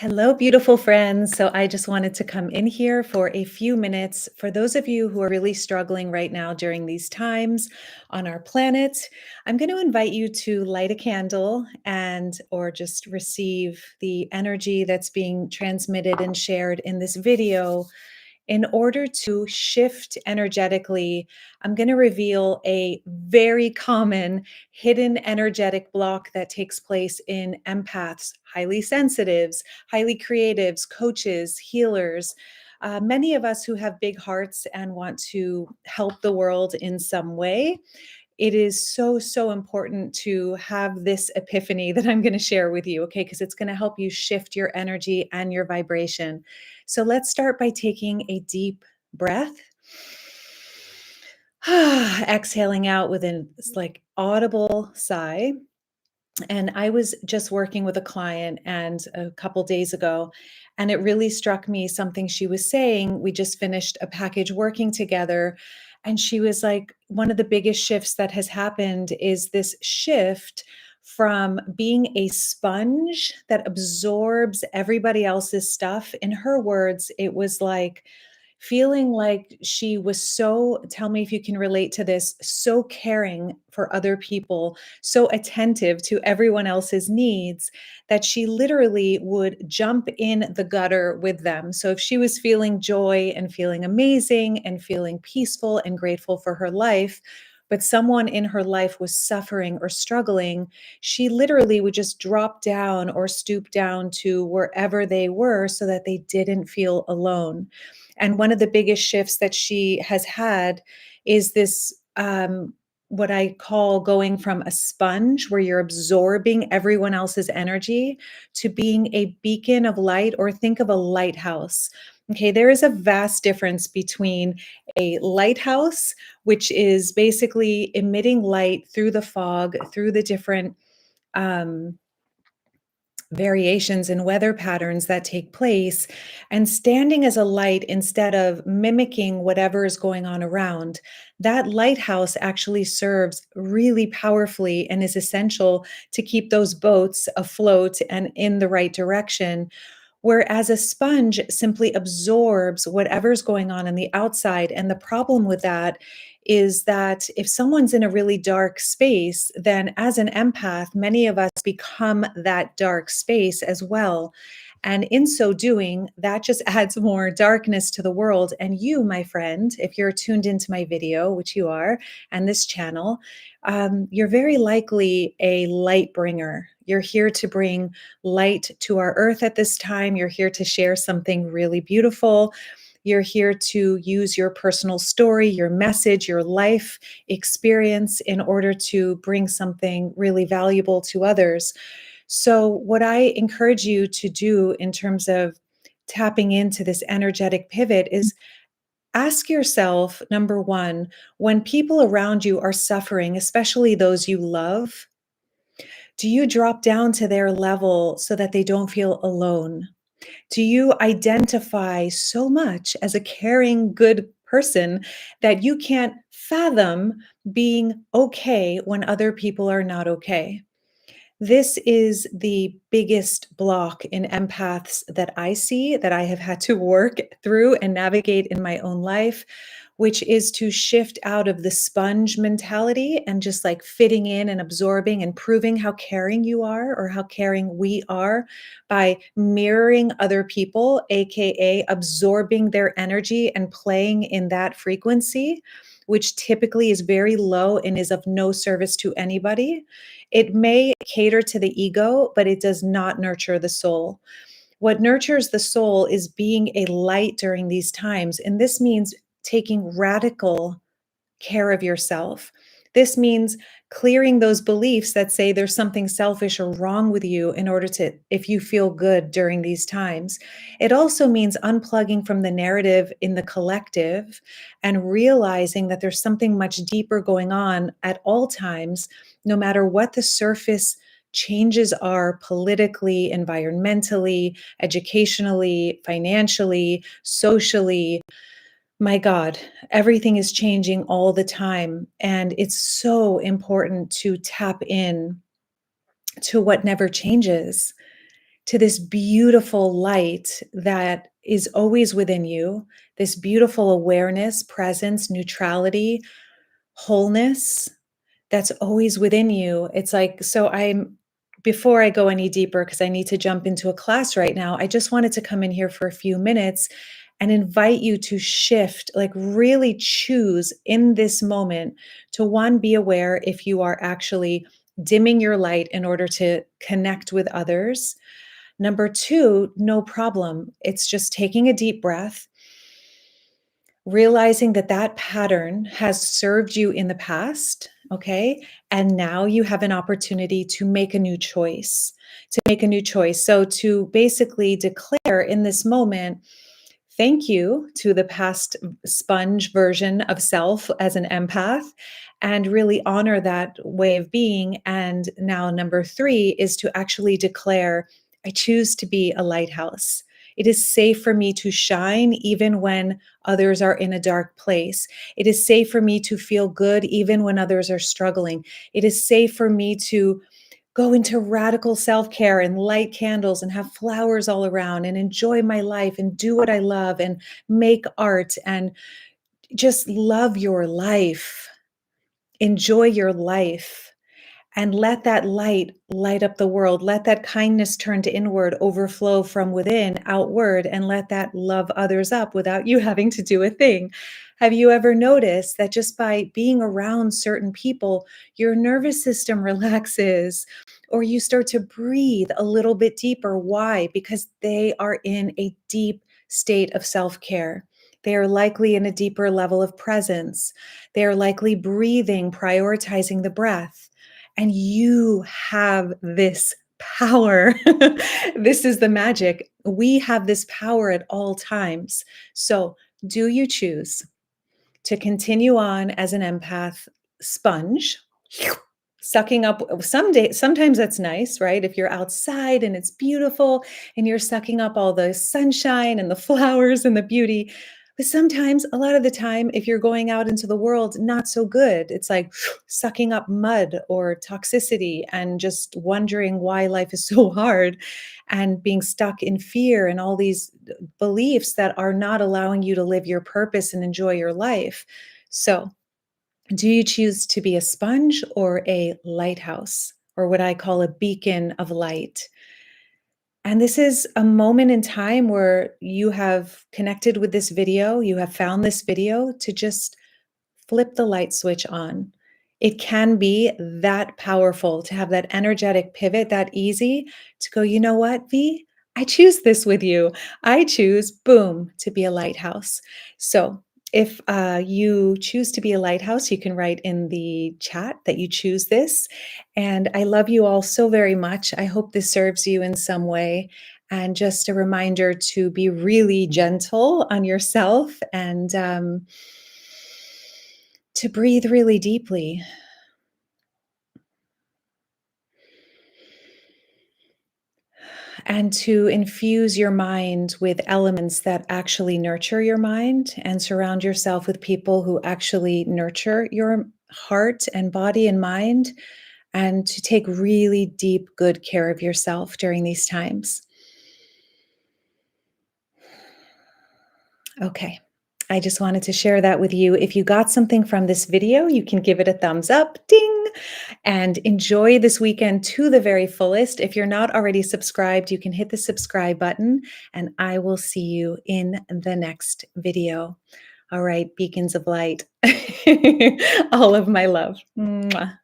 Hello, beautiful friends. So, I just wanted to come in here for a few minutes. For those of you who are really struggling right now during these times on our planet, I'm going to invite you to light a candle and or just receive the energy that's being transmitted and shared in this video. In order to shift energetically, I'm going to reveal a very common hidden energetic block that takes place in empaths, highly sensitives, highly creatives, coaches, healers. Many of us who have big hearts and want to help the world in some way, it is so, so important to have this epiphany that I'm going to share with you, okay? Because it's going to help you shift your energy and your vibration. So let's start by taking a deep breath. Exhaling out with an like audible sigh. And I was just working with a client and a couple days ago, and it really struck me something she was saying. We just finished a package working together, and she was like, one of the biggest shifts that has happened is this shift from being a sponge that absorbs everybody else's stuff. In her words, it was like feeling like she was so, tell me if you can relate to this, so caring for other people, so attentive to everyone else's needs that she literally would jump in the gutter with them. So if she was feeling joy and feeling amazing and feeling peaceful and grateful for her life, but someone in her life was suffering or struggling, she literally would just drop down or stoop down to wherever they were so that they didn't feel alone. And one of the biggest shifts that she has had is this what I call going from a sponge where you're absorbing everyone else's energy to being a beacon of light, or think of a lighthouse. Okay, there is a vast difference between a lighthouse, which is basically emitting light through the fog, through the different um, variations in weather patterns that take place, and standing as a light instead of mimicking whatever is going on around. That lighthouse actually serves really powerfully and is essential to keep those boats afloat and in the right direction. Whereas a sponge simply absorbs whatever's going on the outside. And the problem with that is that if someone's in a really dark space, then as an empath, many of us become that dark space as well. And in so doing, that just adds more darkness to the world. And you, my friend, if you're tuned into my video, which you are, and this channel, you're very likely a light bringer. You're here to bring light to our earth at this time. You're here to share something really beautiful. You're here to use your personal story, your message, your life experience in order to bring something really valuable to others. So, what I encourage you to do in terms of tapping into this energetic pivot is ask yourself, number one, when people around you are suffering, especially those you love, do you drop down to their level so that they don't feel alone? Do you identify so much as a caring, good person that you can't fathom being okay when other people are not okay? This is the biggest block in empaths that I see, that I have had to work through and navigate in my own life, which is to shift out of the sponge mentality and just like fitting in and absorbing and proving how caring you are or how caring we are by mirroring other people, AKA absorbing their energy and playing in that frequency, which typically is very low and is of no service to anybody. It may cater to the ego, but it does not nurture the soul. What nurtures the soul is being a light during these times. And this means taking radical care of yourself. This means clearing those beliefs that say there's something selfish or wrong with you in order to, if you feel good during these times. It also means unplugging from the narrative in the collective and realizing that there's something much deeper going on at all times, no matter what the surface changes are politically, environmentally, educationally, financially, socially. My God, everything is changing all the time. And it's so important to tap in to what never changes. to this beautiful light that is always within you, this beautiful awareness, presence, neutrality, wholeness that's always within you. It's like, so before I go any deeper, because I need to jump into a class right now, I just wanted to come in here for a few minutes and invite you to shift, like really choose in this moment to one, be aware if you are actually dimming your light in order to connect with others. Number two, no problem. It's just taking a deep breath, realizing that that pattern has served you in the past, okay? And now you have an opportunity to make a new choice, So to basically declare in this moment, thank you to the past sponge version of self as an empath, and really honor that way of being. And now, number three is to actually declare, I choose to be a lighthouse. It is safe for me to shine even when others are in a dark place. It is safe for me to feel good even when others are struggling. It is safe for me to go into radical self care and light candles and have flowers all around and enjoy my life and do what I love and make art and just love your life. Enjoy your life and let that light light up the world. Let that kindness turn to inward, overflow from within outward, and let that love others up without you having to do a thing. Have you ever noticed that just by being around certain people, your nervous system relaxes or you start to breathe a little bit deeper? Why? Because they are in a deep state of self care. They are likely in a deeper level of presence. They are likely breathing, prioritizing the breath. And you have this power. This is the magic. We have this power at all times. So, do you choose to continue on as an empath sponge, sucking up sometimes that's nice, right? If you're outside and it's beautiful and you're sucking up all the sunshine and the flowers and the beauty. But sometimes, a lot of the time, if you're going out into the world, not so good. It's like sucking up mud or toxicity and just wondering why life is so hard and being stuck in fear and all these beliefs that are not allowing you to live your purpose and enjoy your life. So, do you choose to be a sponge or a lighthouse, or what I call a beacon of light? And this is a moment in time where you have connected with this video, you have found this video to just flip the light switch on. It can be that powerful to have that energetic pivot, that easy to go, you know what, V? I choose this with you. I choose, boom, to be a lighthouse. So if you choose to be a lighthouse, you can write in the chat that you choose this. And I love you all so very much. I hope this serves you in some way. And just a reminder to be really gentle on yourself and to breathe really deeply and to infuse your mind with elements that actually nurture your mind and surround yourself with people who actually nurture your heart and body and mind, and to take really deep, good care of yourself during these times. Okay. I just wanted to share that with you. If you got something from this video, you can give it a thumbs up, ding, and enjoy this weekend to the very fullest. If you're not already subscribed, you can hit the subscribe button, and I will see you in the next video. All right, beacons of light. All of my love. Mwah.